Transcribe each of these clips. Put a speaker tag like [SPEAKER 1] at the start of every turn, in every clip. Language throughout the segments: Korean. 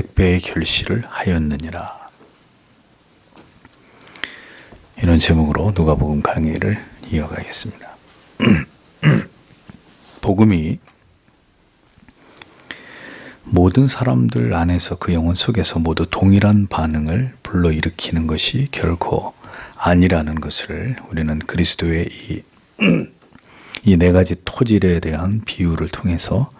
[SPEAKER 1] 100배의 결실을 하였느니라. 이런 제목으로 누가복음 강의를 이어가겠습니다. 복음이 모든 사람들 안에서 그 영혼 속에서 모두 동일한 반응을 불러일으키는 것이 결코 아니라는 것을 우리는 그리스도의 이 네 가지 토질에 대한 비유를 통해서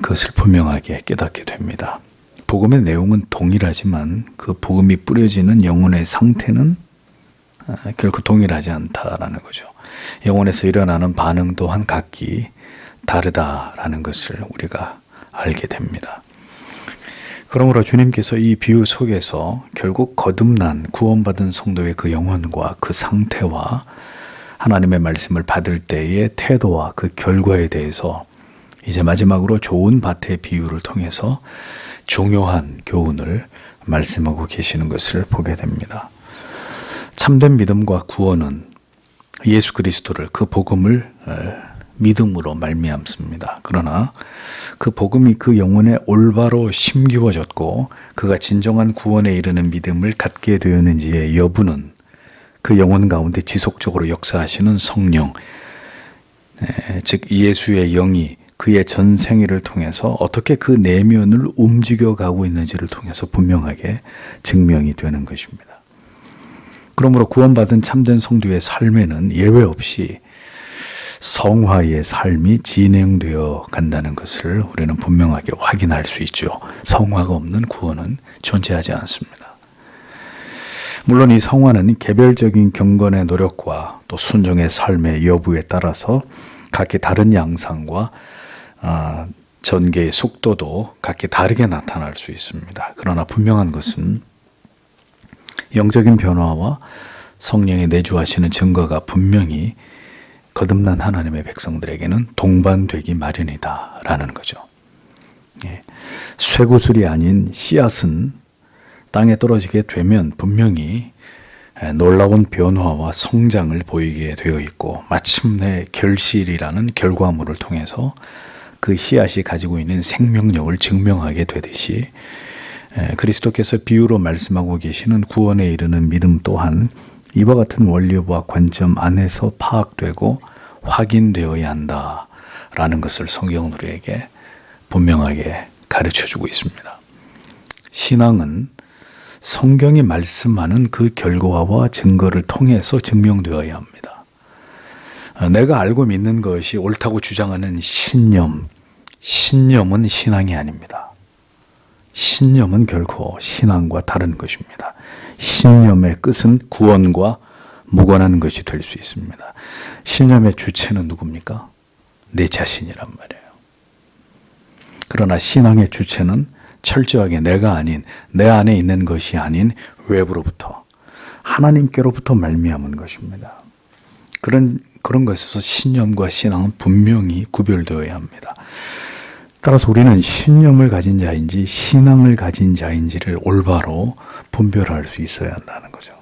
[SPEAKER 1] 그것을 분명하게 깨닫게 됩니다. 복음의 내용은 동일하지만 그 복음이 뿌려지는 영혼의 상태는 결코 동일하지 않다라는 거죠. 영혼에서 일어나는 반응 또한 각기 다르다라는 것을 우리가 알게 됩니다. 그러므로 주님께서 이 비유 속에서 결국 거듭난 구원받은 성도의 그 영혼과 그 상태와 하나님의 말씀을 받을 때의 태도와 그 결과에 대해서 이제 마지막으로 좋은 밭의 비유를 통해서 중요한 교훈을 말씀하고 계시는 것을 보게 됩니다. 참된 믿음과 구원은 예수 그리스도를 그 복음을 믿음으로 말미암습니다. 그러나 그 복음이 그 영혼에 올바로 심기워졌고 그가 진정한 구원에 이르는 믿음을 갖게 되었는지의 여부는 그 영혼 가운데 지속적으로 역사하시는 성령, 즉 예수의 영이 그의 전생애를 통해서 어떻게 그 내면을 움직여가고 있는지를 통해서 분명하게 증명이 되는 것입니다. 그러므로 구원받은 참된 성도의 삶에는 예외 없이 성화의 삶이 진행되어 간다는 것을 우리는 분명하게 확인할 수 있죠. 성화가 없는 구원은 존재하지 않습니다. 물론 이 성화는 개별적인 경건의 노력과 또 순종의 삶의 여부에 따라서 각기 다른 양상과 전개의 속도도 각기 다르게 나타날 수 있습니다. 그러나 분명한 것은 영적인 변화와 성령의 내주하시는 증거가 분명히 거듭난 하나님의 백성들에게는 동반되기 마련이다라는 거죠. 쇠구슬이 아닌 씨앗은 땅에 떨어지게 되면 분명히 놀라운 변화와 성장을 보이게 되어 있고 마침내 결실이라는 결과물을 통해서 그 씨앗이 가지고 있는 생명력을 증명하게 되듯이 그리스도께서 비유로 말씀하고 계시는 구원에 이르는 믿음 또한 이와 같은 원리와 관점 안에서 파악되고 확인되어야 한다라는 것을 성경은 우리에게 분명하게 가르쳐주고 있습니다. 신앙은 성경이 말씀하는 그 결과와 증거를 통해서 증명되어야 합니다. 내가 알고 믿는 것이 옳다고 주장하는 신념은 신앙이 아닙니다. 신념은 결코 신앙과 다른 것입니다. 신념의 끝은 구원과 무관한 것이 될 수 있습니다. 신념의 주체는 누굽니까? 내 자신이란 말이에요. 그러나 신앙의 주체는 철저하게 내가 아닌 내 안에 있는 것이 아닌 외부로부터 하나님께로부터 말미암은 것입니다. 그런 것에서 신념과 신앙은 분명히 구별되어야 합니다. 따라서 우리는 신념을 가진 자인지 신앙을 가진 자인지를 올바로 분별할 수 있어야 한다는 거죠.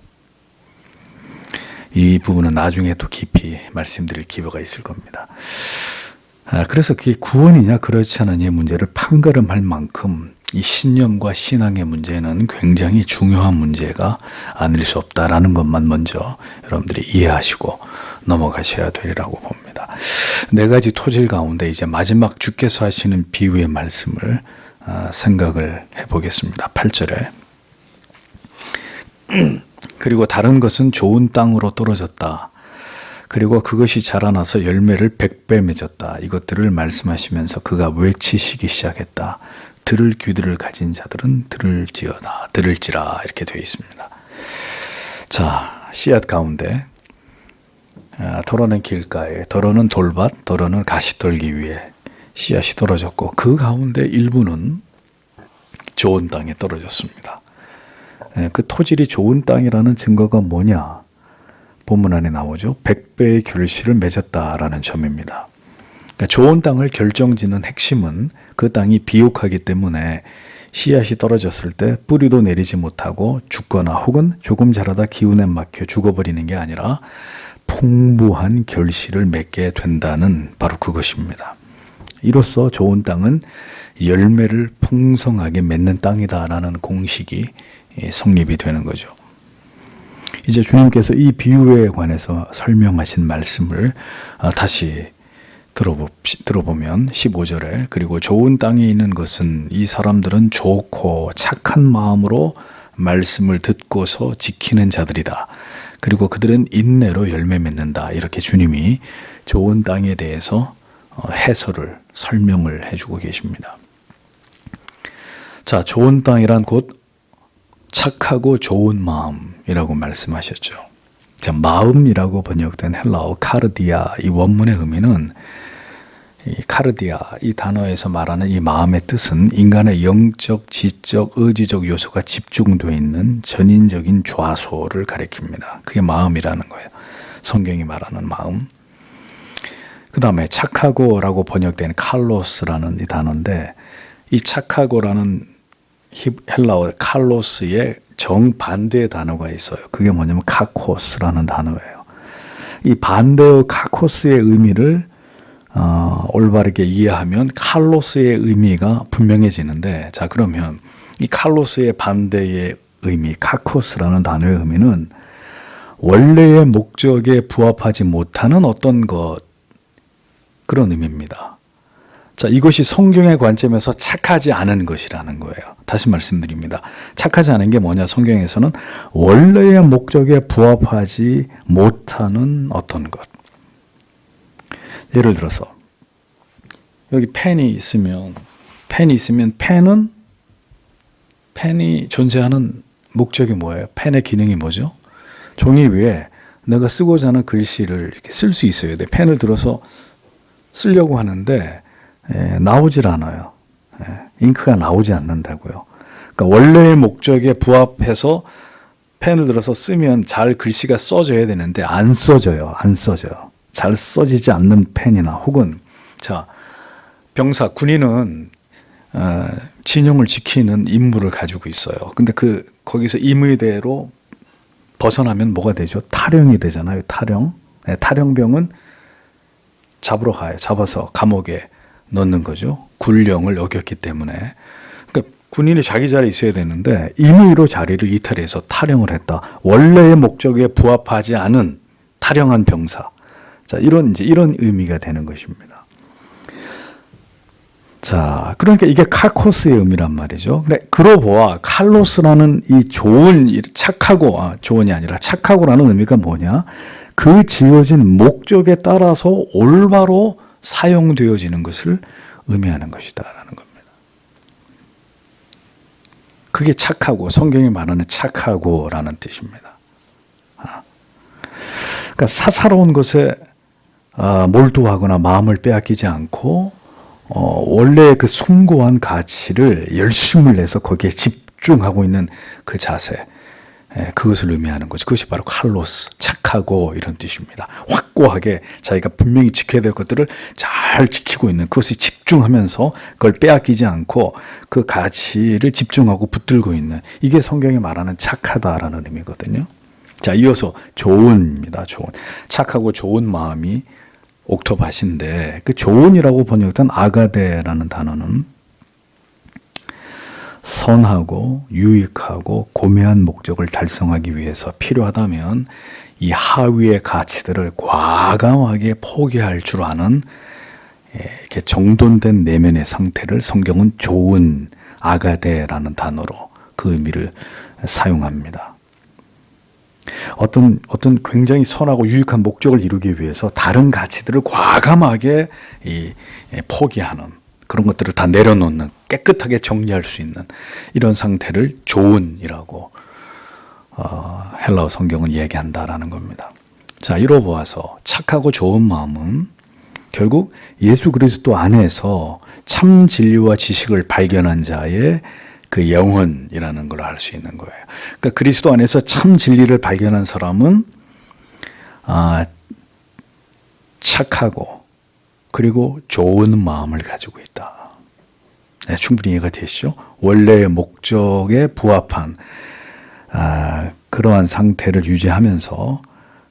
[SPEAKER 1] 이 부분은 나중에 또 깊이 말씀드릴 기회가 있을 겁니다. 그래서 그게 구원이냐 그렇지 않느냐의 문제를 판가름할 만큼 이 신념과 신앙의 문제는 굉장히 중요한 문제가 아닐 수 없다라는 것만 먼저 여러분들이 이해하시고 넘어가셔야 되리라고 봅니다. 네 가지 토질 가운데 이제 마지막 주께서 하시는 비유의 말씀을 생각을 해보겠습니다. 8절에 그리고 다른 것은 좋은 땅으로 떨어졌다. 그리고 그것이 자라나서 열매를 100배 맺었다. 이것들을 말씀하시면서 그가 외치시기 시작했다. 들을 귀들을 가진 자들은 들을지라 이렇게 되어 있습니다. 자, 씨앗 가운데 더러는 길가에, 더러는 돌밭, 더러는 가시떨기 위에 씨앗이 떨어졌고 그 가운데 일부는 좋은 땅에 떨어졌습니다. 그 토질이 좋은 땅이라는 증거가 뭐냐? 본문 안에 나오죠. 100배의 결실을 맺었다라는 점입니다. 그러니까 좋은 땅을 결정짓는 핵심은 그 땅이 비옥하기 때문에 씨앗이 떨어졌을 때 뿌리도 내리지 못하고 죽거나 혹은 조금 자라다 기운에 막혀 죽어버리는 게 아니라 풍부한 결실을 맺게 된다는 바로 그것입니다. 이로써 좋은 땅은 열매를 풍성하게 맺는 땅이다라는 공식이 성립이 되는 거죠. 이제 주님께서 이 비유에 관해서 설명하신 말씀을 다시 들어보면 15절에 그리고 좋은 땅에 있는 것은 이 사람들은 좋고 착한 마음으로 말씀을 듣고서 지키는 자들이다. 그리고 그들은 인내로 열매 맺는다. 이렇게 주님이 좋은 땅에 대해서 해설을 설명을 해주고 계십니다. 자, 좋은 땅이란 곧 착하고 좋은 마음이라고 말씀하셨죠. 자, 마음이라고 번역된 헬라어 카르디아, 이 원문의 의미는 이 카르디아, 이 단어에서 말하는 이 마음의 뜻은 인간의 영적, 지적, 의지적 요소가 집중되어 있는 전인적인 좌소를 가리킵니다. 그게 마음이라는 거예요. 성경이 말하는 마음. 그 다음에 착하고라고 번역된 칼로스라는 이 단어인데, 이 착하고라는 헬라어 칼로스의 정반대의 단어가 있어요. 그게 뭐냐면 카코스라는 단어예요. 이 반대의 카코스의 의미를 올바르게 이해하면 칼로스의 의미가 분명해지는데, 자, 그러면 이 칼로스의 반대의 의미, 카코스라는 단어의 의미는 원래의 목적에 부합하지 못하는 어떤 것, 그런 의미입니다. 자, 이것이 성경의 관점에서 착하지 않은 것이라는 거예요. 다시 말씀드립니다. 착하지 않은 게 뭐냐? 성경에서는 원래의 목적에 부합하지 못하는 어떤 것. 예를 들어서 여기 펜이 있으면 펜이 존재하는 목적이 뭐예요? 펜의 기능이 뭐죠? 종이 위에 내가 쓰고자 하는 글씨를 이렇게 쓸 수 있어야 돼. 펜을 들어서 쓰려고 하는데 나오질 않아요. 잉크가 나오지 않는다고요. 그러니까 원래의 목적에 부합해서 펜을 들어서 쓰면 잘 글씨가 써져야 되는데 안 써져요. 잘 써지지 않는 펜이나 혹은 자, 병사, 군인은 진영을 지키는 임무를 가지고 있어요. 근데 거기서 임의대로 벗어나면 뭐가 되죠? 탈영이 되잖아요. 탈영. 탈영병은 잡으러 가요. 잡아서 감옥에 넣는 거죠. 군령을 어겼기 때문에. 그러니까 군인이 자기 자리에 있어야 되는데 임의로 자리를 이탈해서 탈영을 했다. 원래의 목적에 부합하지 않은 탈영한 병사. 자, 이런 의미가 되는 것입니다. 자, 그러니까 이게 카코스의 의미란 말이죠. 그러보아 칼로스라는 이 좋은이 아니라 착하고라는 의미가 뭐냐? 그 지어진 목적에 따라서 올바로 사용되어지는 것을 의미하는 것이다라는 겁니다. 그게 착하고, 성경이 말하는 착하고라는 뜻입니다. 그러니까 사사로운 것에 몰두하거나 마음을 빼앗기지 않고 원래 그 숭고한 가치를 열심을 내서 거기에 집중하고 있는 그 자세, 그것을 의미하는 거죠. 그것이 바로 칼로스, 착하고 이런 뜻입니다. 확고하게 자기가 분명히 지켜야 될 것들을 잘 지키고 있는, 그것을 집중하면서 그걸 빼앗기지 않고 그 가치를 집중하고 붙들고 있는, 이게 성경이 말하는 착하다라는 의미거든요. 자, 이어서 좋은입니다. 좋은. 착하고 좋은 마음이 옥토밭인데, 그 좋은이라고 번역된 아가데라는 단어는 선하고 유익하고 고매한 목적을 달성하기 위해서 필요하다면 이 하위의 가치들을 과감하게 포기할 줄 아는 이렇게 정돈된 내면의 상태를 성경은 좋은 아가데라는 단어로 그 의미를 사용합니다. 어떤 굉장히 선하고 유익한 목적을 이루기 위해서 다른 가치들을 과감하게 포기하는, 그런 것들을 다 내려놓는, 깨끗하게 정리할 수 있는 이런 상태를 좋은이라고 헬라어 성경은 얘기한다라는 겁니다. 자, 이로 보아서 착하고 좋은 마음은 결국 예수 그리스도 안에서 참 진리와 지식을 발견한 자의 그 영혼이라는 걸 알 수 있는 거예요. 그러니까 그리스도 안에서 참 진리를 발견한 사람은 착하고 그리고 좋은 마음을 가지고 있다. 네, 충분히 이해가 되시죠? 원래의 목적에 부합한 그러한 상태를 유지하면서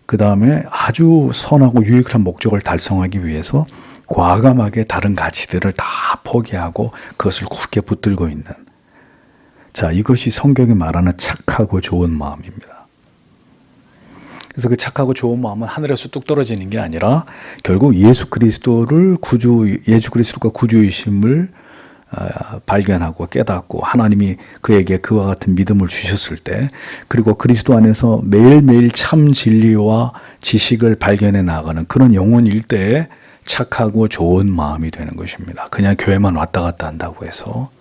[SPEAKER 1] 그 다음에 아주 선하고 유익한 목적을 달성하기 위해서 과감하게 다른 가치들을 다 포기하고 그것을 굳게 붙들고 있는, 자, 이것이 성경이 말하는 착하고 좋은 마음입니다. 그래서 그 착하고 좋은 마음은 하늘에서 뚝 떨어지는 게 아니라 결국 예수 그리스도가 구주이심을 발견하고 깨닫고 하나님이 그에게 그와 같은 믿음을 주셨을 때, 그리고 그리스도 안에서 매일매일 참 진리와 지식을 발견해 나가는 그런 영혼일 때에 착하고 좋은 마음이 되는 것입니다. 그냥 교회만 왔다 갔다 한다고 해서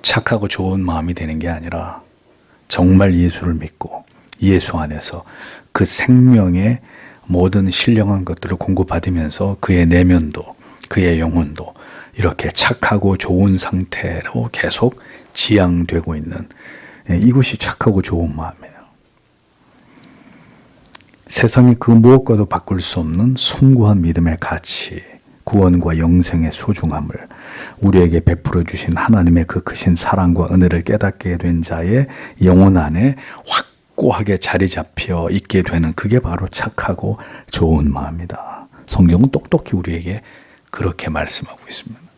[SPEAKER 1] 착하고 좋은 마음이 되는 게 아니라 정말 예수를 믿고 예수 안에서 그 생명의 모든 신령한 것들을 공급받으면서 그의 내면도 그의 영혼도 이렇게 착하고 좋은 상태로 계속 지향되고 있는, 이것이 착하고 좋은 마음이에요. 세상이 그 무엇과도 바꿀 수 없는 숭고한 믿음의 가치, 구원과 영생의 소중함을 우리에게 베풀어 주신 하나님의 그 크신 사랑과 은혜를 깨닫게 된 자의 영혼 안에 확고하게 자리 잡혀 있게 되는, 그게 바로 착하고 좋은 마음이다. 성경은 똑똑히 우리에게 그렇게 말씀하고 있습니다.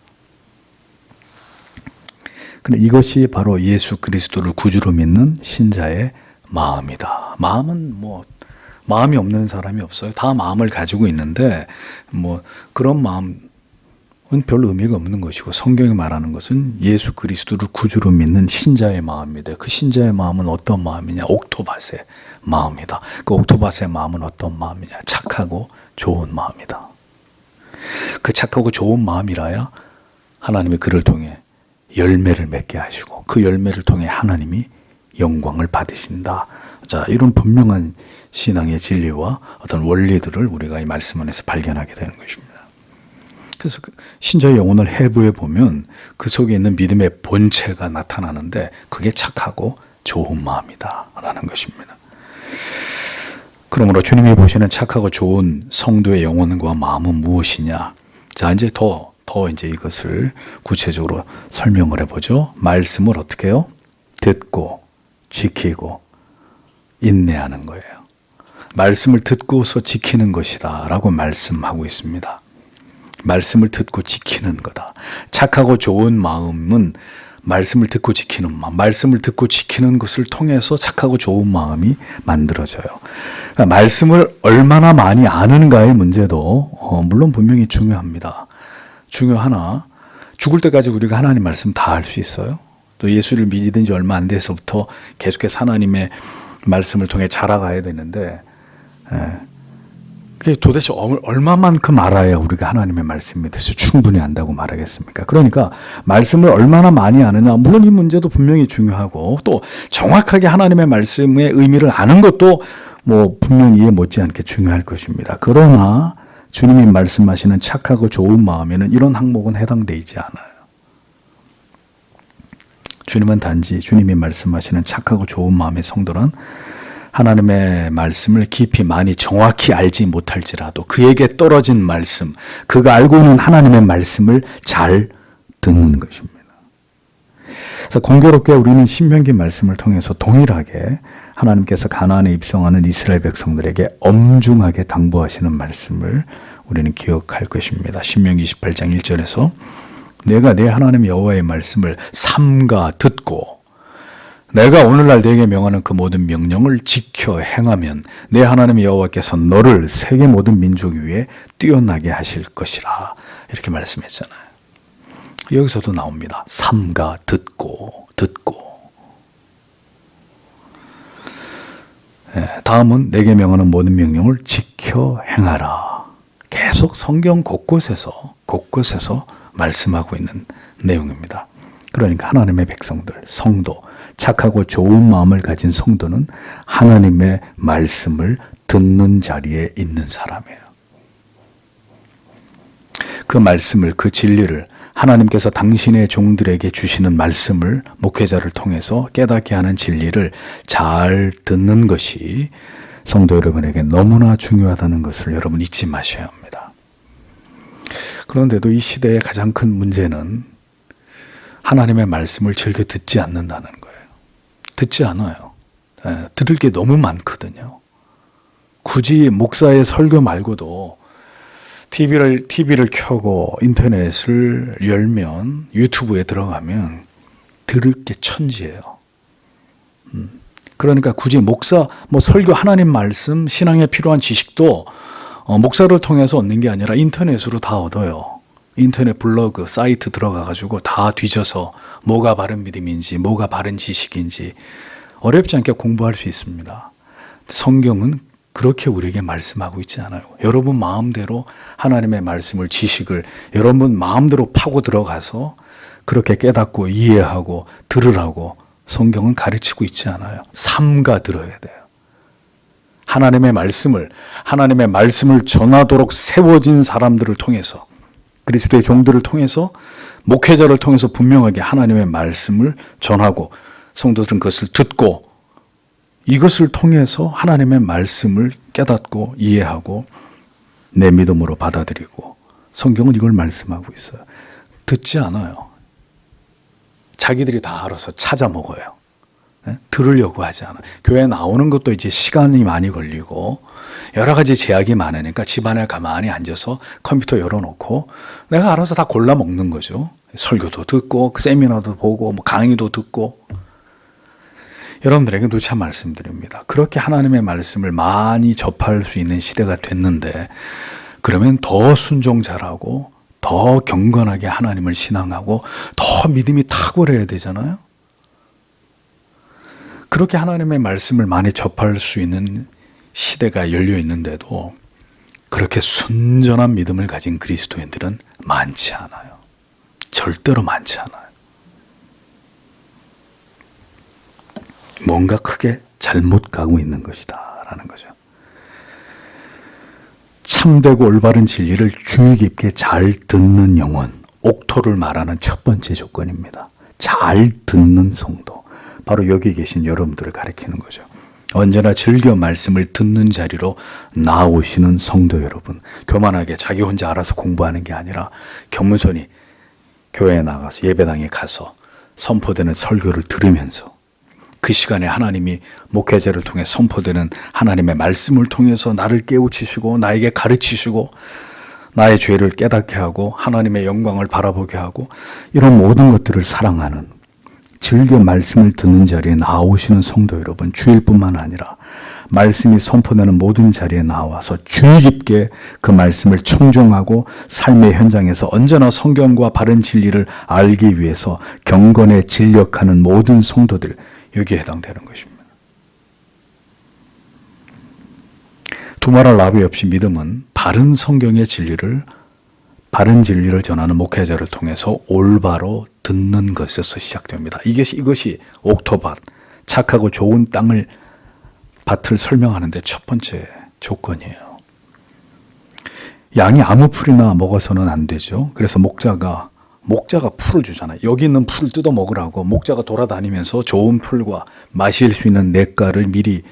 [SPEAKER 1] 근데 이것이 바로 예수 그리스도를 구주로 믿는 신자의 마음이다. 마음은 마음이 없는 사람이 없어요. 다 마음을 가지고 있는데 그런 마음은 별 의미가 없는 것이고, 성경이 말하는 것은 예수 그리스도를 구주로 믿는 신자의 마음입니다. 그 신자의 마음은 어떤 마음이냐? 옥토밭의 마음이다. 그 옥토밭의 마음은 어떤 마음이냐? 착하고 좋은 마음이다. 그 착하고 좋은 마음이라야 하나님이 그를 통해 열매를 맺게 하시고 그 열매를 통해 하나님이 영광을 받으신다. 자, 이런 분명한 신앙의 진리와 어떤 원리들을 우리가 이 말씀 안에서 발견하게 되는 것입니다. 그래서 신자의 영혼을 해부해 보면 그 속에 있는 믿음의 본체가 나타나는데 그게 착하고 좋은 마음이다 라는 것입니다. 그러므로 주님이 보시는 착하고 좋은 성도의 영혼과 마음은 무엇이냐? 자, 이제 더 이제 이것을 구체적으로 설명을 해보죠. 말씀을 어떻게 해요? 듣고 지키고 인내하는 거예요. 말씀을 듣고서 지키는 것이다 라고 말씀하고 있습니다. 말씀을 듣고 지키는 거다. 착하고 좋은 마음은 말씀을 듣고 지키는 마음, 말씀을 듣고 지키는 것을 통해서 착하고 좋은 마음이 만들어져요. 그러니까 말씀을 얼마나 많이 아는가의 문제도 물론 분명히 중요합니다. 중요하나 죽을 때까지 우리가 하나님 말씀 다 알 수 있어요? 또 예수를 믿은 지 얼마 안 돼서부터 계속해서 하나님의 말씀을 통해 자라가야 되는데, 그게 도대체 얼마만큼 알아야 우리가 하나님의 말씀에 대해서 충분히 안다고 말하겠습니까? 그러니까 말씀을 얼마나 많이 아느냐, 물론 이 문제도 분명히 중요하고 또 정확하게 하나님의 말씀의 의미를 아는 것도 분명히 이해 못지않게 중요할 것입니다. 그러나 주님이 말씀하시는 착하고 좋은 마음에는 이런 항목은 해당되지 않아요. 주님은 단지 주님이 말씀하시는 착하고 좋은 마음의 성도란 하나님의 말씀을 깊이 많이 정확히 알지 못할지라도 그에게 떨어진 말씀, 그가 알고 있는 하나님의 말씀을 잘 듣는 것입니다. 그래서 공교롭게 우리는 신명기 말씀을 통해서 동일하게 하나님께서 가나안에 입성하는 이스라엘 백성들에게 엄중하게 당부하시는 말씀을 우리는 기억할 것입니다. 신명기 28장 1절에서 내가 내 하나님 여호와의 말씀을 삼가 듣고 내가 오늘날 내게 명하는 그 모든 명령을 지켜 행하면 내 하나님 여호와께서 너를 세계 모든 민족 위에 뛰어나게 하실 것이라, 이렇게 말씀했잖아요. 여기서도 나옵니다. 삼가 듣고. 다음은 내게 명하는 모든 명령을 지켜 행하라. 계속 성경 곳곳에서 말씀하고 있는 내용입니다. 그러니까 하나님의 백성들, 성도, 착하고 좋은 마음을 가진 성도는 하나님의 말씀을 듣는 자리에 있는 사람이에요. 그 말씀을, 그 진리를, 하나님께서 당신의 종들에게 주시는 말씀을 목회자를 통해서 깨닫게 하는 진리를 잘 듣는 것이 성도 여러분에게 너무나 중요하다는 것을 여러분 잊지 마셔야 합니다. 그런데도 이 시대의 가장 큰 문제는 하나님의 말씀을 즐겨 듣지 않는다는 거예요. 듣지 않아요. 들을 게 너무 많거든요. 굳이 목사의 설교 말고도 TV를 켜고 인터넷을 열면 유튜브에 들어가면 들을 게 천지예요. 그러니까 굳이 목사, 설교, 하나님 말씀, 신앙에 필요한 지식도 목사를 통해서 얻는 게 아니라 인터넷으로 다 얻어요. 인터넷 블로그, 사이트 들어가가지고 다 뒤져서 뭐가 바른 믿음인지, 뭐가 바른 지식인지 어렵지 않게 공부할 수 있습니다. 성경은 그렇게 우리에게 말씀하고 있지 않아요. 여러분 마음대로 하나님의 말씀을, 지식을 여러분 마음대로 파고 들어가서 그렇게 깨닫고 이해하고 들으라고 성경은 가르치고 있지 않아요. 삼가 들어야 돼요. 하나님의 말씀을 전하도록 세워진 사람들을 통해서, 그리스도의 종들을 통해서, 목회자를 통해서 분명하게 하나님의 말씀을 전하고 성도들은 그것을 듣고 이것을 통해서 하나님의 말씀을 깨닫고 이해하고 내 믿음으로 받아들이고, 성경은 이걸 말씀하고 있어요. 듣지 않아요. 자기들이 다 알아서 찾아 먹어요. 들으려고 하지 않아요. 교회 나오는 것도 이제 시간이 많이 걸리고 여러 가지 제약이 많으니까 집안에 가만히 앉아서 컴퓨터 열어놓고 내가 알아서 다 골라 먹는 거죠. 설교도 듣고 세미나도 보고 강의도 듣고. 여러분들에게 누차 말씀드립니다. 그렇게 하나님의 말씀을 많이 접할 수 있는 시대가 됐는데, 그러면 더 순종 잘하고 더 경건하게 하나님을 신앙하고 더 믿음이 탁월해야 되잖아요. 그렇게 하나님의 말씀을 많이 접할 수 있는 시대가 열려 있는데도 그렇게 순전한 믿음을 가진 그리스도인들은 많지 않아요. 절대로 많지 않아요. 뭔가 크게 잘못 가고 있는 것이다 라는 거죠. 참되고 올바른 진리를 주의 깊게 잘 듣는 영혼, 옥토를 말하는 첫 번째 조건입니다. 잘 듣는 성도, 바로 여기 계신 여러분들을 가리키는 거죠. 언제나 즐겨 말씀을 듣는 자리로 나오시는 성도 여러분, 교만하게 자기 혼자 알아서 공부하는 게 아니라 겸손히 교회에 나가서, 예배당에 가서 선포되는 설교를 들으면서 그 시간에 하나님이 목회자를 통해 선포되는 하나님의 말씀을 통해서 나를 깨우치시고 나에게 가르치시고 나의 죄를 깨닫게 하고 하나님의 영광을 바라보게 하고, 이런 모든 것들을 사랑하는, 즐겨 말씀을 듣는 자리에 나오시는 성도 여러분, 주일뿐만 아니라 말씀이 선포되는 모든 자리에 나와서 주의 깊게 그 말씀을 청종하고 삶의 현장에서 언제나 성경과 바른 진리를 알기 위해서 경건에 진력하는 모든 성도들, 여기에 해당되는 것입니다. 두말할 나비 없이 믿음은 바른 성경의 진리를, 바른 진리를 전하는 목회자를 통해서 올바로 듣는 것에서 시작됩니다. 이것이 옥토밭, 착하고 좋은 밭을 설명하는데 첫 번째 조건이에요. 양이 아무 풀이나 먹어서는 안 되죠. 그래서 목자가 풀을 주잖아요. 여기 있는 풀을 뜯어 먹으라고 목자가 돌아다니면서 좋은 풀과 마실 수 있는 냇가를 미리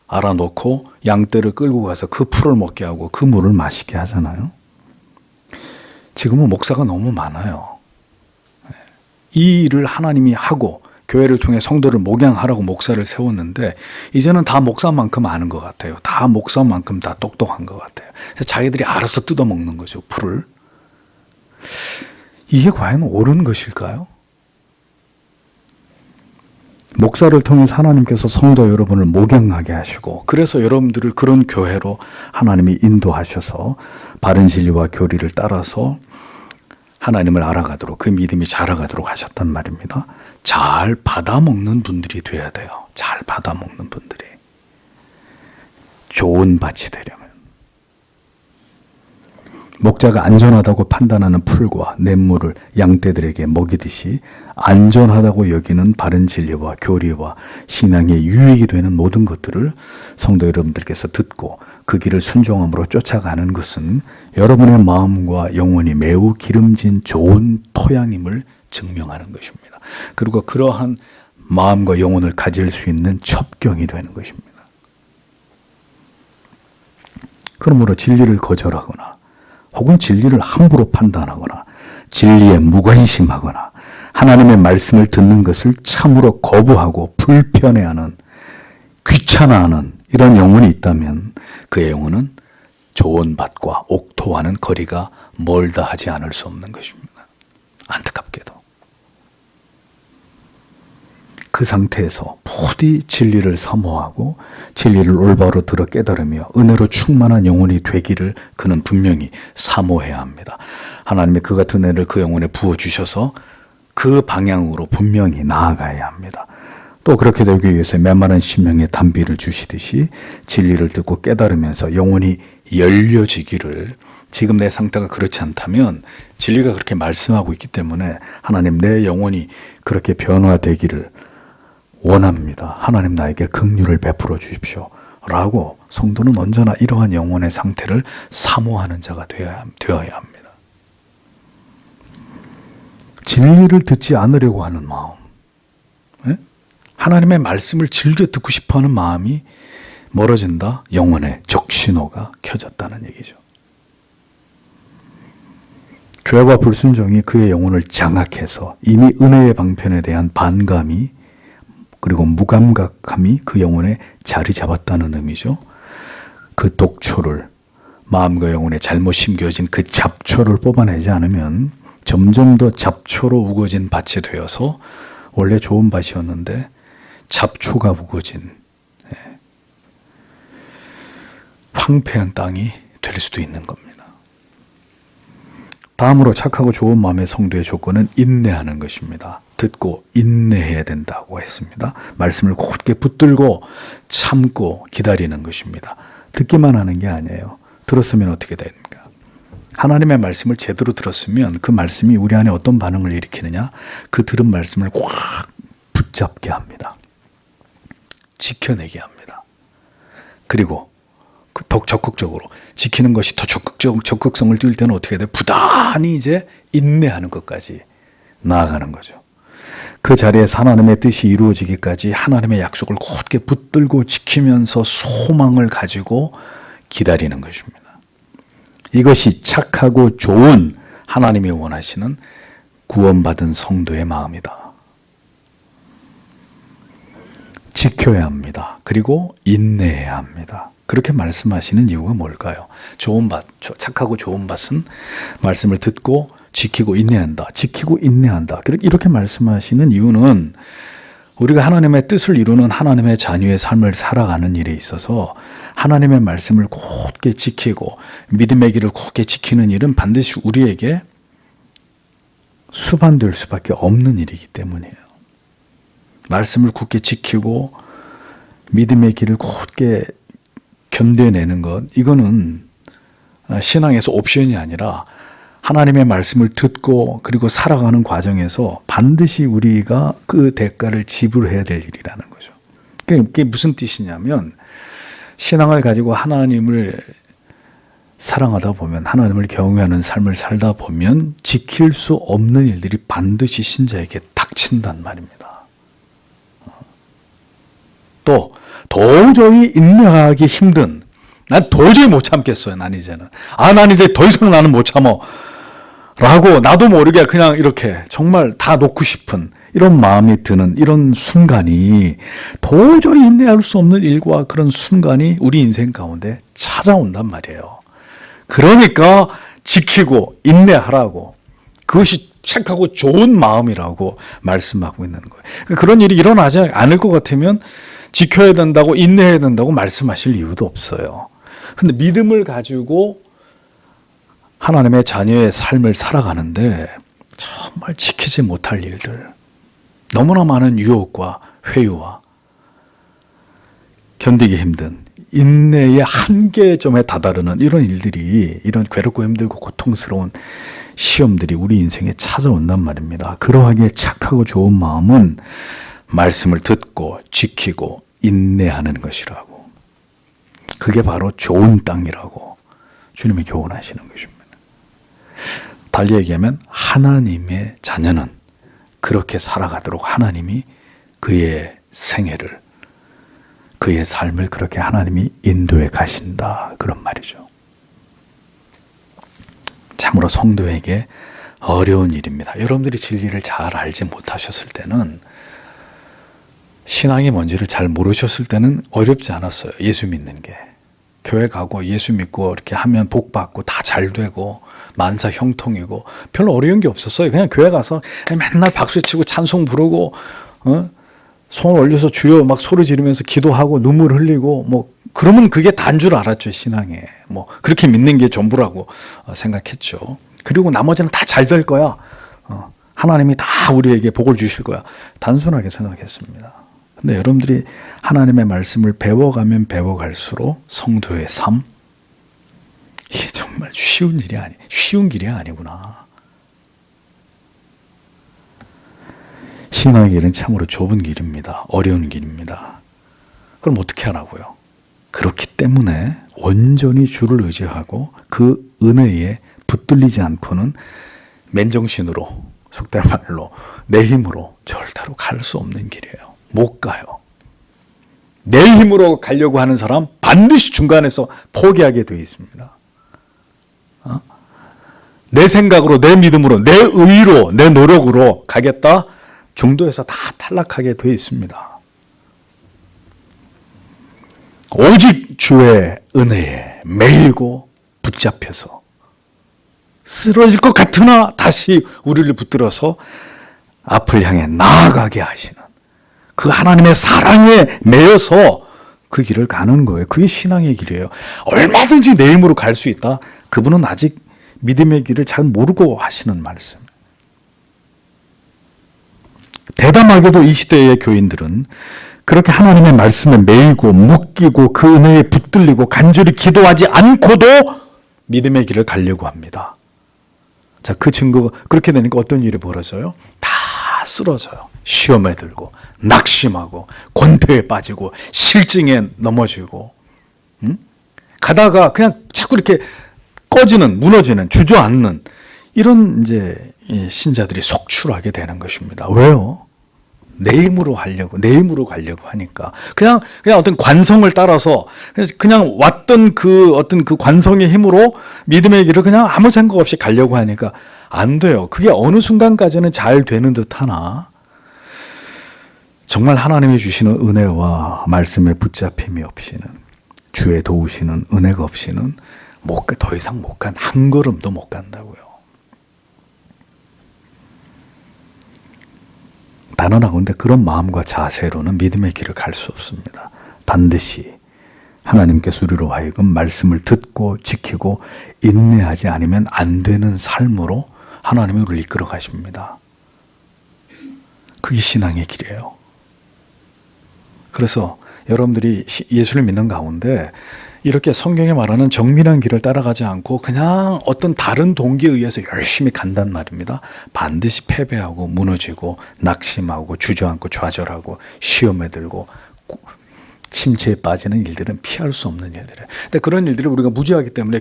[SPEAKER 1] 알아놓고 양떼를 끌고 가서 그 풀을 먹게 하고 그 물을 마시게 하잖아요. 지금은 목사가 너무 많아요. 이 일을 하나님이 하고 교회를 통해 성도를 목양하라고 목사를 세웠는데 이제는 다 목사만큼 아는 것 같아요. 다 목사만큼 다 똑똑한 것 같아요. 그래서 자기들이 알아서 뜯어 먹는 거죠, 풀을. 이게 과연 옳은 것일까요? 목사를 통해서 하나님께서 성도 여러분을 목양하게 하시고, 그래서 여러분들을 그런 교회로 하나님이 인도하셔서 바른 진리와 교리를 따라서 하나님을 알아가도록, 그 믿음이 자라가도록 하셨단 말입니다. 잘 받아먹는 분들이 돼야 돼요. 잘 받아먹는 분들이. 좋은 밭이 되려면. 목자가 안전하다고 판단하는 풀과 냇물을 양떼들에게 먹이듯이 안전하다고 여기는 바른 진리와 교리와 신앙에 유익이 되는 모든 것들을 성도 여러분들께서 듣고 그 길을 순종함으로 쫓아가는 것은 여러분의 마음과 영혼이 매우 기름진 좋은 토양임을 증명하는 것입니다. 그리고 그러한 마음과 영혼을 가질 수 있는 첩경이 되는 것입니다. 그러므로 진리를 거절하거나 혹은 진리를 함부로 판단하거나 진리에 무관심하거나 하나님의 말씀을 듣는 것을 참으로 거부하고 불편해하는, 귀찮아하는 이런 영혼이 있다면 그의 영혼은 좋은 밭과 옥토와는 거리가 멀다 하지 않을 수 없는 것입니다. 안타깝게도. 그 상태에서 부디 진리를 사모하고 진리를 올바로 들어 깨달으며 은혜로 충만한 영혼이 되기를 그는 분명히 사모해야 합니다. 하나님의 그 같은 은혜를 그 영혼에 부어주셔서 그 방향으로 분명히 나아가야 합니다. 또 그렇게 되기 위해서 메마른 심령에 담비를 주시듯이 진리를 듣고 깨달으면서 영혼이 열려지기를, 지금 내 상태가 그렇지 않다면 진리가 그렇게 말씀하고 있기 때문에 하나님 내 영혼이 그렇게 변화되기를 원합니다. 하나님 나에게 긍휼을 베풀어 주십시오 라고 성도는 언제나 이러한 영혼의 상태를 사모하는 자가 되어야 합니다. 진리를 듣지 않으려고 하는 마음, 하나님의 말씀을 즐겨 듣고 싶어하는 마음이 멀어진다. 영혼의 적신호가 켜졌다는 얘기죠. 죄와 불순종이 그의 영혼을 장악해서 이미 은혜의 방편에 대한 반감이 그리고 무감각함이 그 영혼에 자리 잡았다는 의미죠. 그 독초를, 마음과 영혼에 잘못 심겨진 그 잡초를 뽑아내지 않으면 점점 더 잡초로 우거진 밭이 되어서 원래 좋은 밭이었는데 잡초가 우거진 황폐한 땅이 될 수도 있는 겁니다. 다음으로 착하고 좋은 마음의 성도의 조건은 인내하는 것입니다. 듣고 인내해야 된다고 했습니다. 말씀을 곧게 붙들고 참고 기다리는 것입니다. 듣기만 하는 게 아니에요. 들었으면 어떻게 됩니까? 하나님의 말씀을 제대로 들었으면 그 말씀이 우리 안에 어떤 반응을 일으키느냐? 그 들은 말씀을 꽉 붙잡게 합니다. 지켜내게 합니다. 그리고 더 적극적으로 지키는 것이 더 적극성을 띨 때는 어떻게 돼요? 부단히 이제 인내하는 것까지 나아가는 거죠. 그 자리에서 하나님의 뜻이 이루어지기까지 하나님의 약속을 곧게 붙들고 지키면서 소망을 가지고 기다리는 것입니다. 이것이 착하고 좋은 하나님이 원하시는 구원받은 성도의 마음이다. 지켜야 합니다. 그리고 인내해야 합니다. 그렇게 말씀하시는 이유가 뭘까요? 좋은 밭, 착하고 좋은 밭은 말씀을 듣고 지키고 인내한다. 지키고 인내한다. 이렇게 말씀하시는 이유는 우리가 하나님의 뜻을 이루는 하나님의 자녀의 삶을 살아가는 일에 있어서 하나님의 말씀을 굳게 지키고 믿음의 길을 굳게 지키는 일은 반드시 우리에게 수반될 수밖에 없는 일이기 때문이에요. 말씀을 굳게 지키고 믿음의 길을 굳게 견뎌내는 것, 이거는 신앙에서 옵션이 아니라 하나님의 말씀을 듣고 그리고 살아가는 과정에서 반드시 우리가 그 대가를 지불해야 될 일이라는 거죠. 그게 무슨 뜻이냐면 신앙을 가지고 하나님을 사랑하다 보면, 하나님을 경외하는 삶을 살다 보면 지킬 수 없는 일들이 반드시 신자에게 닥친단 말입니다. 또 도저히 인내하기 힘든, 난 도저히 못 참겠어요. 난 이제는 더 이상 나는 못 참어 라고 나도 모르게 그냥 이렇게 정말 다 놓고 싶은 이런 마음이 드는 이런 순간이, 도저히 인내할 수 없는 일과 그런 순간이 우리 인생 가운데 찾아온단 말이에요. 그러니까 지키고 인내하라고, 그것이 착하고 좋은 마음이라고 말씀하고 있는 거예요. 그런 일이 일어나지 않을 것 같으면 지켜야 된다고, 인내해야 된다고 말씀하실 이유도 없어요. 근데 믿음을 가지고 하나님의 자녀의 삶을 살아가는데 정말 지키지 못할 일들, 너무나 많은 유혹과 회유와 견디기 힘든 인내의 한계점에 다다르는 이런 일들이, 이런 괴롭고 힘들고 고통스러운 시험들이 우리 인생에 찾아온단 말입니다. 그러하기에 착하고 좋은 마음은 말씀을 듣고 지키고 인내하는 것이라고, 그게 바로 좋은 땅이라고 주님이 교훈하시는 것입니다. 달리 얘기하면 하나님의 자녀는 그렇게 살아가도록 하나님이 그의 생애를, 그의 삶을 그렇게 하나님이 인도해 가신다, 그런 말이죠. 참으로 성도에게 어려운 일입니다. 여러분들이 진리를 잘 알지 못하셨을 때는, 신앙이 뭔지를 잘 모르셨을 때는 어렵지 않았어요. 예수 믿는 게. 교회 가고 예수 믿고 이렇게 하면 복 받고 다 잘 되고 만사 형통이고 별로 어려운 게 없었어요. 그냥 교회 가서 맨날 박수 치고 찬송 부르고 손 올려서 주여 막 소리 지르면서 기도하고 눈물 흘리고 뭐 그러면 그게 다인 줄 알았죠. 신앙에 뭐 그렇게 믿는 게 전부라고 생각했죠. 그리고 나머지는 다 잘 될 거야. 하나님이 다 우리에게 복을 주실 거야. 단순하게 생각했습니다. 근데 여러분들이 하나님의 말씀을 배워가면 배워갈수록 성도의 삶, 이게 정말 쉬운 길이 아니구나. 신앙의 길은 참으로 좁은 길입니다. 어려운 길입니다. 그럼 어떻게 하라고요? 그렇기 때문에 온전히 주를 의지하고 그 은혜에 붙들리지 않고는 맨정신으로, 속된 말로 내 힘으로 절대로 갈 수 없는 길이에요. 못 가요. 내 힘으로 가려고 하는 사람 반드시 중간에서 포기하게 되어 있습니다. 내 생각으로, 내 믿음으로, 내 의로, 내 노력으로 가겠다? 중도에서 다 탈락하게 되어 있습니다. 오직 주의 은혜에 매이고 붙잡혀서 쓰러질 것 같으나 다시 우리를 붙들어서 앞을 향해 나아가게 하시는 그 하나님의 사랑에 매여서 그 길을 가는 거예요. 그게 신앙의 길이에요. 얼마든지 내 힘으로 갈 수 있다. 그분은 아직 믿음의 길을 잘 모르고 하시는 말씀. 대담하게도 이 시대의 교인들은 그렇게 하나님의 말씀에 매이고 묶이고 그 은혜에 붙들리고 간절히 기도하지 않고도 믿음의 길을 가려고 합니다. 자, 그 증거가 그렇게 되니까 어떤 일이 벌어져요? 다 쓰러져요. 시험에 들고 낙심하고 권태에 빠지고 실증에 넘어지고 가다가 그냥 자꾸 이렇게 꺼지는, 무너지는, 주저앉는 이런 이제 신자들이 속출하게 되는 것입니다. 왜요? 내 힘으로 가려고 하니까 그냥 어떤 관성을 따라서 그냥 왔던 그 어떤 그 관성의 힘으로 믿음의 길을 그냥 아무 생각 없이 가려고 하니까 안 돼요. 그게 어느 순간까지는 잘 되는 듯하나 정말 하나님이 주시는 은혜와 말씀에 붙잡힘이 없이는, 주의 도우시는 은혜가 없이는 더 이상 못 간, 한 걸음도 못 간다고요. 단언하건대 그런 마음과 자세로는 믿음의 길을 갈 수 없습니다. 반드시 하나님께서 우리로 하여금 말씀을 듣고 지키고 인내하지 않으면 안 되는 삶으로 하나님이 우리를 이끌어 가십니다. 그게 신앙의 길이에요. 그래서 여러분들이 예수를 믿는 가운데 이렇게 성경에 말하는 정밀한 길을 따라가지 않고 그냥 어떤 다른 동기에 의해서 열심히 간단 말입니다. 반드시 패배하고 무너지고 낙심하고 주저앉고 좌절하고 시험에 들고 침체에 빠지는 일들은 피할 수 없는 일들이에요. 근데 그런 일들을 우리가 무지하기 때문에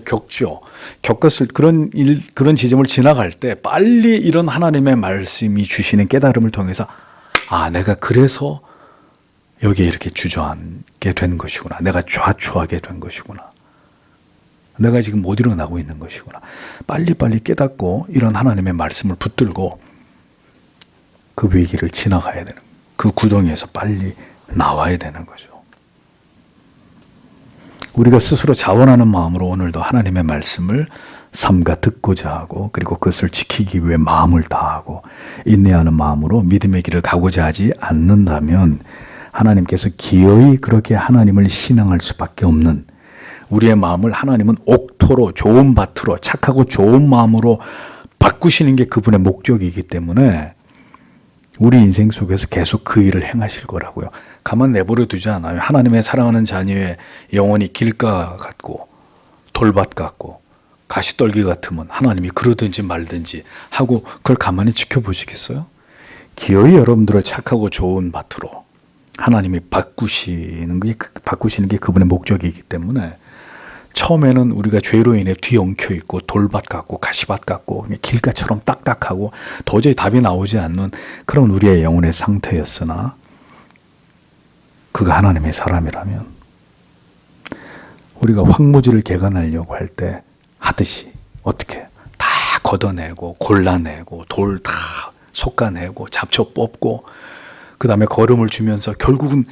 [SPEAKER 1] 겪었을 그런 지점을 지나갈 때 빨리 이런 하나님의 말씀이 주시는 깨달음을 통해서 내가 그래서 여기에 이렇게 주저앉게 된 것이구나. 내가 좌초하게 된 것이구나. 내가 지금 못 일어나고 있는 것이구나. 빨리빨리 깨닫고 이런 하나님의 말씀을 붙들고 그 위기를 지나가야 되는, 그 구덩이에서 빨리 나와야 되는 거죠. 우리가 스스로 자원하는 마음으로 오늘도 하나님의 말씀을 삼가 듣고자 하고 그리고 그것을 지키기 위해 마음을 다하고 인내하는 마음으로 믿음의 길을 가고자 하지 않는다면 하나님께서 기어이 그렇게 하나님을 신앙할 수밖에 없는, 우리의 마음을 하나님은 옥토로 좋은 밭으로 착하고 좋은 마음으로 바꾸시는 게 그분의 목적이기 때문에 우리 인생 속에서 계속 그 일을 행하실 거라고요. 가만 내버려 두지 않아요. 하나님의 사랑하는 자녀의 영혼이 길가 같고 돌밭 같고 가시떨기 같으면 하나님이 그러든지 말든지 하고 그걸 가만히 지켜보시겠어요? 기어이 여러분들을 착하고 좋은 밭으로 하나님이 바꾸시는 게 그분의 목적이기 때문에 처음에는 우리가 죄로 인해 뒤엉켜 있고 돌밭 같고 가시밭 같고 길가처럼 딱딱하고 도저히 답이 나오지 않는 그런 우리의 영혼의 상태였으나 그가 하나님의 사람이라면 우리가 황무지를 개간하려고 할 때 하듯이 어떻게 다 걷어내고 골라내고 돌 다 솎아내고 잡초 뽑고 그 다음에 걸음을 주면서 결국은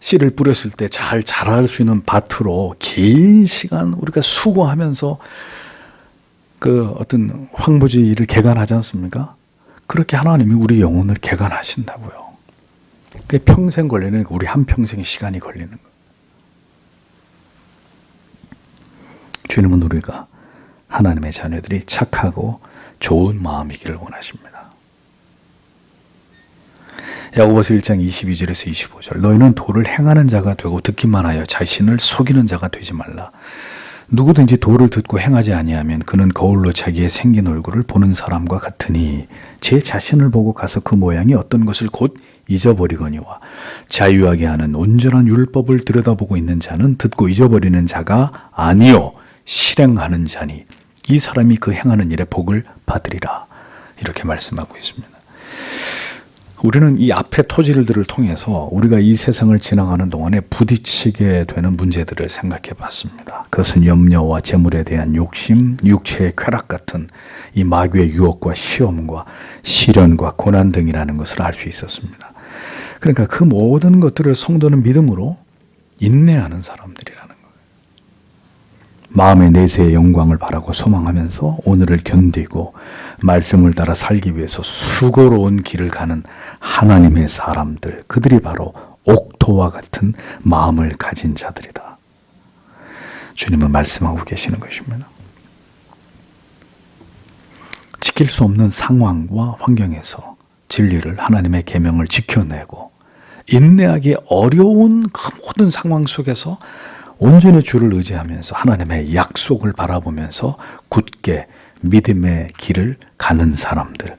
[SPEAKER 1] 씨를 뿌렸을 때 잘 자랄 수 있는 밭으로 긴 시간 우리가 수고하면서 그 어떤 황무지를 개간하지 않습니까? 그렇게 하나님이 우리 영혼을 개간하신다고요. 그게 평생 걸리는, 우리 한평생 시간이 걸리는 거예요. 주님은 우리가 하나님의 자녀들이 착하고 좋은 마음이기를 원하십니다. 야고보서 1장 22절에서 25절, 너희는 도를 행하는 자가 되고 듣기만 하여 자신을 속이는 자가 되지 말라. 누구든지 도를 듣고 행하지 아니하면 그는 거울로 자기의 생긴 얼굴을 보는 사람과 같으니 제 자신을 보고 가서 그 모양이 어떤 것을 곧 잊어버리거니와 자유하게 하는 온전한 율법을 들여다보고 있는 자는 듣고 잊어버리는 자가 아니요 실행하는 자니 이 사람이 그 행하는 일에 복을 받으리라. 이렇게 말씀하고 있습니다. 우리는 이 앞의 토지들을 통해서 우리가 이 세상을 지나가는 동안에 부딪히게 되는 문제들을 생각해 봤습니다. 그것은 염려와 재물에 대한 욕심, 육체의 쾌락 같은 이 마귀의 유혹과 시험과 시련과 고난 등이라는 것을 알 수 있었습니다. 그러니까 그 모든 것들을 성도는 믿음으로 인내하는 사람들이라는 거예요. 마음의 내세의 영광을 바라고 소망하면서 오늘을 견디고 말씀을 따라 살기 위해서 수고로운 길을 가는 하나님의 사람들, 그들이 바로 옥토와 같은 마음을 가진 자들이다. 주님은 말씀하고 계시는 것입니다. 지킬 수 없는 상황과 환경에서 진리를, 하나님의 계명을 지켜내고 인내하기 어려운 그 모든 상황 속에서 온전히 주를 의지하면서 하나님의 약속을 바라보면서 굳게 믿음의 길을 가는 사람들,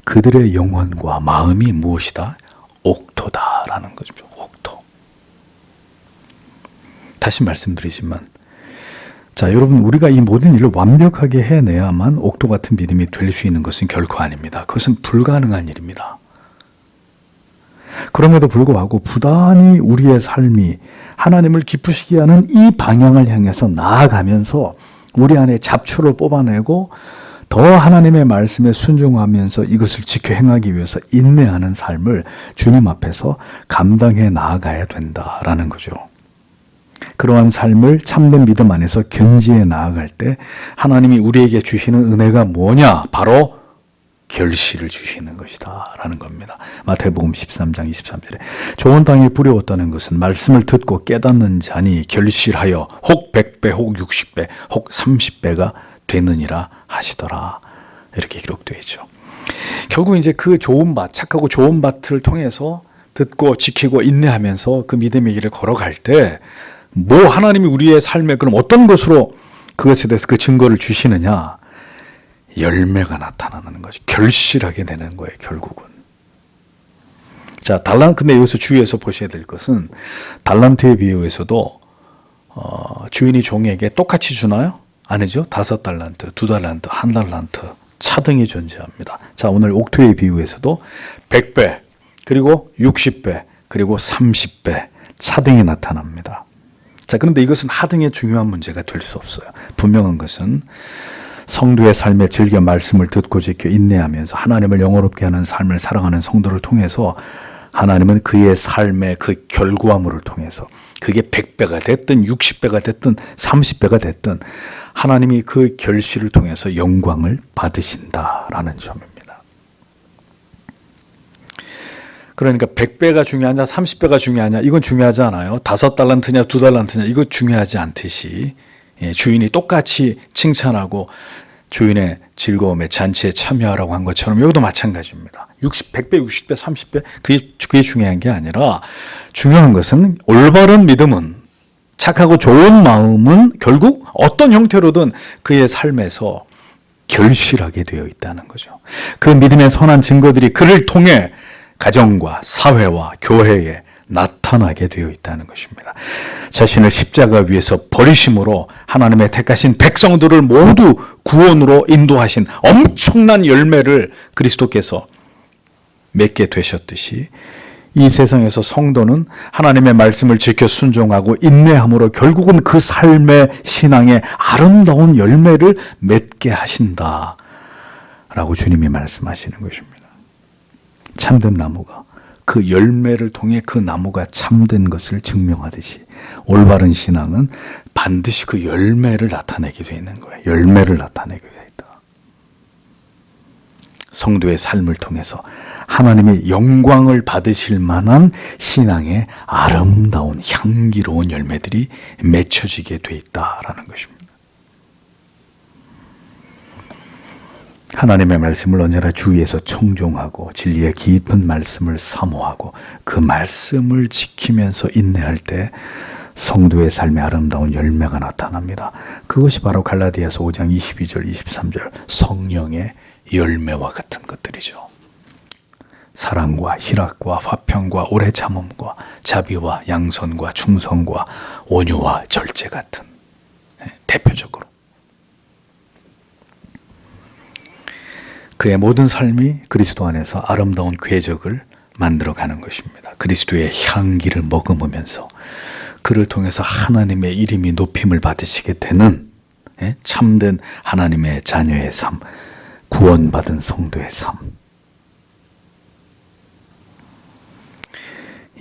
[SPEAKER 1] 그들의 영혼과 마음이 무엇이다? 옥토다라는 거죠. 옥토. 다시 말씀드리지만, 자, 여러분, 우리가 이 모든 일을 완벽하게 해내야만 옥토 같은 믿음이 될 수 있는 것은 결코 아닙니다. 그것은 불가능한 일입니다. 그럼에도 불구하고 부단히 우리의 삶이 하나님을 기쁘시게 하는 이 방향을 향해서 나아가면서 우리 안에 잡초를 뽑아내고 더 하나님의 말씀에 순종하면서 이것을 지켜 행하기 위해서 인내하는 삶을 주님 앞에서 감당해 나아가야 된다라는 거죠. 그러한 삶을 참된 믿음 안에서 견지해 나아갈 때 하나님이 우리에게 주시는 은혜가 뭐냐? 바로 결실을 주시는 것이다 라는 겁니다. 마태복음 13장 23절에 좋은 땅에 뿌려왔다는 것은 말씀을 듣고 깨닫는 자니 결실하여 혹 100배 혹 60배 혹 30배가 되느니라 하시더라. 이렇게 기록되어 있죠. 결국 이제 그 좋은 밭, 착하고 좋은 밭을 통해서 듣고 지키고 인내하면서 그 믿음의 길을 걸어갈 때 뭐 하나님이 우리의 삶에 그럼 어떤 것으로 그것에 대해서 그 증거를 주시느냐? 열매가 나타나는 거죠. 결실하게 되는 거예요, 결국은. 자, 근데 여기서 주의해서 보셔야 될 것은 달란트의 비유에서도 주인이 종에게 똑같이 주나요? 아니죠. 5달란트, 2달란트, 1달란트 차등이 존재합니다. 자, 오늘 옥토의 비유에서도 100배, 그리고 60배, 그리고 30배 차등이 나타납니다. 자, 그런데 이것은 하등의 중요한 문제가 될 수 없어요. 분명한 것은 성도의 삶에 즐겨 말씀을 듣고 지켜 인내하면서 하나님을 영원롭게 하는 삶을 살아가는 성도를 통해서 하나님은 그의 삶의 그 결과물을 통해서 그게 100배가 됐든 60배가 됐든 30배가 됐든 하나님이 그 결실을 통해서 영광을 받으신다라는 점입니다. 그러니까 100배가 중요하냐 30배가 중요하냐 이건 중요하지 않아요. 5달란트냐 2달란트냐 이거 중요하지 않듯이 주인이 똑같이 칭찬하고 주인의 즐거움에 잔치에 참여하라고 한 것처럼 여기도 마찬가지입니다. 100배, 60배, 30배 그게 중요한 게 아니라 중요한 것은 올바른 믿음은 착하고 좋은 마음은 결국 어떤 형태로든 그의 삶에서 결실하게 되어 있다는 거죠. 그 믿음의 선한 증거들이 그를 통해 가정과 사회와 교회에 나타나게 되어 있다는 것입니다. 자신을 십자가 위에서 버리심으로 하나님의 택하신 백성들을 모두 구원으로 인도하신 엄청난 열매를 그리스도께서 맺게 되셨듯이 이 세상에서 성도는 하나님의 말씀을 지켜 순종하고 인내함으로 결국은 그 삶의 신앙의 아름다운 열매를 맺게 하신다라고 주님이 말씀하시는 것입니다. 참된 나무가 그 열매를 통해 그 나무가 참된 것을 증명하듯이 올바른 신앙은 반드시 그 열매를 나타내게 되어 있는 거예요. 열매를 나타내게 되어 있다. 성도의 삶을 통해서 하나님의 영광을 받으실 만한 신앙의 아름다운 향기로운 열매들이 맺혀지게 되어 있다라는 것입니다. 하나님의 말씀을 언제나 주위에서 청종하고 진리의 깊은 말씀을 사모하고 그 말씀을 지키면서 인내할 때 성도의 삶에 아름다운 열매가 나타납니다. 그것이 바로 갈라디아서 5장 22절 23절 성령의 열매와 같은 것들이죠. 사랑과 희락과 화평과 오래 참음과 자비와 양선과 충성과 온유와 절제 같은, 대표적으로 그의 모든 삶이 그리스도 안에서 아름다운 궤적을 만들어가는 것입니다. 그리스도의 향기를 머금으면서 그를 통해서 하나님의 이름이 높임을 받으시게 되는 참된 하나님의 자녀의 삶, 구원받은 성도의 삶,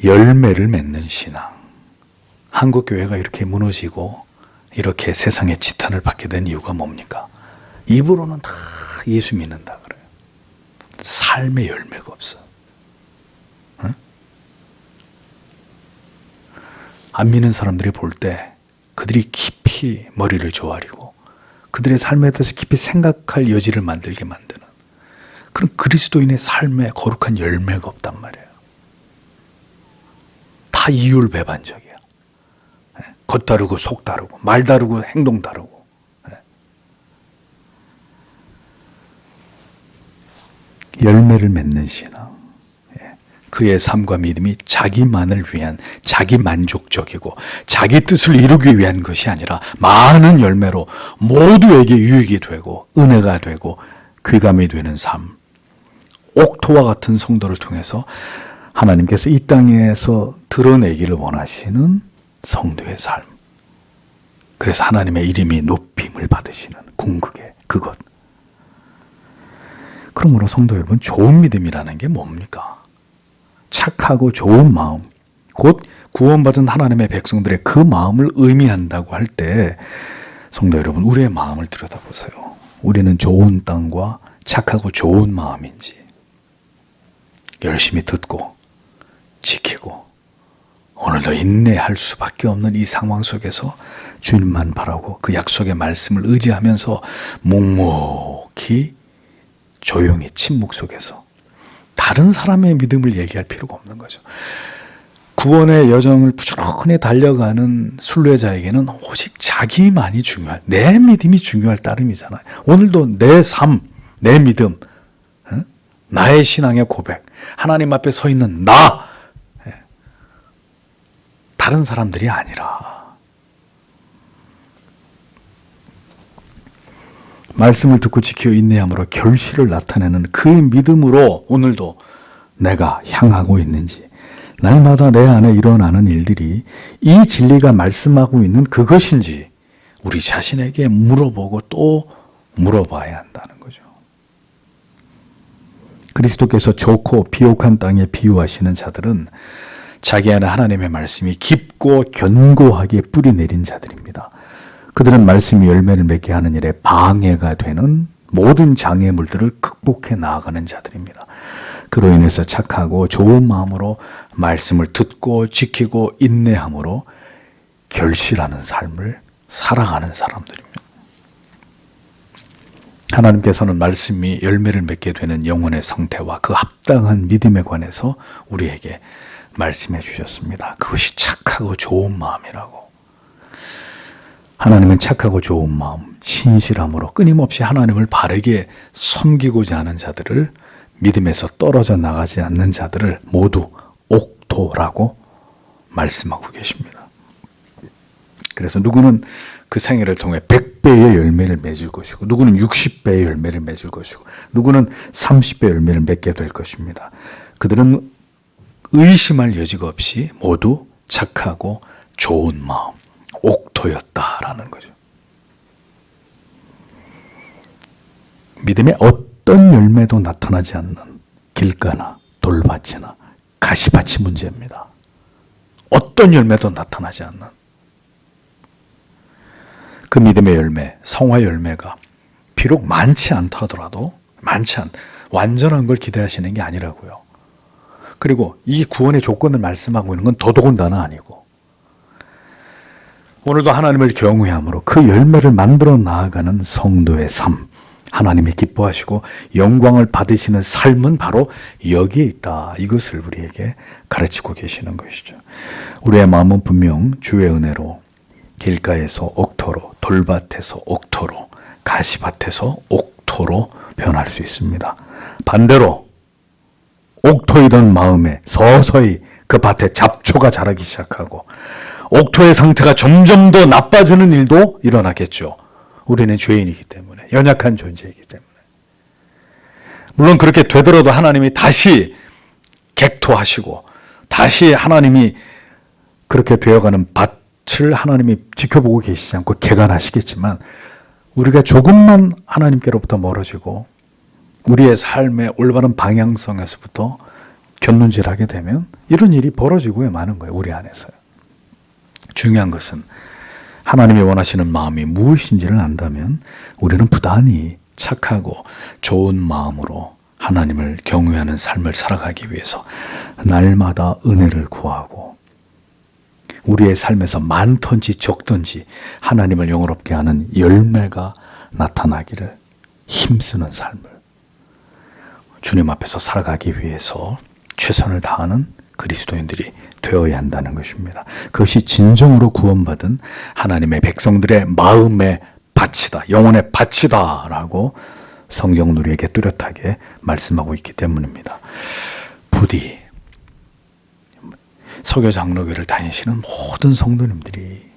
[SPEAKER 1] 열매를 맺는 신앙. 한국교회가 이렇게 무너지고 이렇게 세상의 지탄을 받게 된 이유가 뭡니까? 입으로는 다 예수 믿는다 그래요. 삶의 열매가 없어. 응? 안 믿는 사람들이 볼 때 그들이 깊이 머리를 조아리고 그들의 삶에 대해서 깊이 생각할 여지를 만들게 만드는 그런 그리스도인의 삶에 거룩한 열매가 없단 말이에요. 다 이율배반적이야. 겉 다르고 속 다르고 말 다르고 행동 다르고. 열매를 맺는 신앙. 그의 삶과 믿음이 자기만을 위한, 자기 만족적이고 자기 뜻을 이루기 위한 것이 아니라 많은 열매로 모두에게 유익이 되고 은혜가 되고 귀감이 되는 삶. 옥토와 같은 성도를 통해서 하나님께서 이 땅에서 드러내기를 원하시는 성도의 삶. 그래서 하나님의 이름이 높임을 받으시는 궁극의 그것. 그러므로 성도 여러분, 좋은 믿음이라는 게 뭡니까? 착하고 좋은 마음, 곧 구원받은 하나님의 백성들의 그 마음을 의미한다고 할 때 성도 여러분, 우리의 마음을 들여다보세요. 우리는 좋은 땅과 착하고 좋은 마음인지 열심히 듣고 지키고 오늘도 인내할 수밖에 없는 이 상황 속에서 주님만 바라고 그 약속의 말씀을 의지하면서 묵묵히 조용히 침묵 속에서 다른 사람의 믿음을 얘기할 필요가 없는 거죠. 구원의 여정을 부지런히 달려가는 순례자에게는 오직 자기만이 중요할, 내 믿음이 중요할 따름이잖아요. 오늘도 내 삶, 내 믿음, 나의 신앙의 고백, 하나님 앞에 서 있는 나, 다른 사람들이 아니라 말씀을 듣고 지키어 인내함으로 결실을 나타내는 그 믿음으로 오늘도 내가 향하고 있는지, 날마다 내 안에 일어나는 일들이 이 진리가 말씀하고 있는 그것인지 우리 자신에게 물어보고 또 물어봐야 한다는 거죠. 그리스도께서 좋고 비옥한 땅에 비유하시는 자들은 자기 안에 하나님의 말씀이 깊고 견고하게 뿌리 내린 자들입니다. 그들은 말씀이 열매를 맺게 하는 일에 방해가 되는 모든 장애물들을 극복해 나아가는 자들입니다. 그로 인해서 착하고 좋은 마음으로 말씀을 듣고 지키고 인내함으로 결실하는 삶을 살아가는 사람들입니다. 하나님께서는 말씀이 열매를 맺게 되는 영혼의 상태와 그 합당한 믿음에 관해서 우리에게 말씀해 주셨습니다. 그것이 착하고 좋은 마음이라고. 하나님은 착하고 좋은 마음, 신실함으로 끊임없이 하나님을 바르게 섬기고자 하는 자들을, 믿음에서 떨어져 나가지 않는 자들을 모두 옥토라고 말씀하고 계십니다. 그래서 누구는 그 생애를 통해 100배의 열매를 맺을 것이고, 누구는 60배의 열매를 맺을 것이고, 누구는 30배의 열매를 맺게 될 것입니다. 그들은 의심할 여지가 없이 모두 착하고 좋은 마음, 옥토였다라는 거죠. 믿음의 어떤 열매도 나타나지 않는 길가나 돌밭이나 가시밭이 문제입니다. 어떤 열매도 나타나지 않는 그 믿음의 열매, 성화 열매가 비록 많지 않다 하더라도 완전한 걸 기대하시는 게 아니라고요. 그리고 이 구원의 조건을 말씀하고 있는 건 더더군다나 아니고, 오늘도 하나님을 경외함으로 그 열매를 만들어 나아가는 성도의 삶, 하나님이 기뻐하시고 영광을 받으시는 삶은 바로 여기에 있다. 이것을 우리에게 가르치고 계시는 것이죠. 우리의 마음은 분명 주의 은혜로 길가에서 옥토로, 돌밭에서 옥토로, 가시밭에서 옥토로 변할 수 있습니다. 반대로 옥토이던 마음에 서서히 그 밭에 잡초가 자라기 시작하고 옥토의 상태가 점점 더 나빠지는 일도 일어나겠죠. 우리는 죄인이기 때문에, 연약한 존재이기 때문에. 물론 그렇게 되더라도 하나님이 다시 객토하시고 다시 하나님이 그렇게 되어가는 밭을 하나님이 지켜보고 계시지 않고 개간하시겠지만, 우리가 조금만 하나님께로부터 멀어지고 우리의 삶의 올바른 방향성에서부터 곁눈질하게 되면 이런 일이 벌어지고야 마는 거예요. 우리 안에서요. 중요한 것은 하나님이 원하시는 마음이 무엇인지를 안다면 우리는 부단히 착하고 좋은 마음으로 하나님을 경외하는 삶을 살아가기 위해서 날마다 은혜를 구하고 우리의 삶에서 많든지 적든지 하나님을 영화롭게 하는 열매가 나타나기를 힘쓰는 삶을 주님 앞에서 살아가기 위해서 최선을 다하는 그리스도인들이 되어야 한다는 것입니다. 그것이 진정으로 구원받은 하나님의 백성들의 마음의 밭이다, 영혼의 밭이다 라고 성경은 우리에게 뚜렷하게 말씀하고 있기 때문입니다. 부디 서교 장로교를 다니시는 모든 성도님들이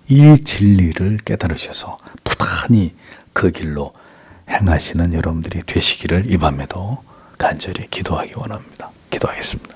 [SPEAKER 1] 이 진리를 깨달으셔서 부단히 그 길로 행하시는 여러분들이 되시기를 이 밤에도 간절히 기도하기 원합니다. 기도하겠습니다.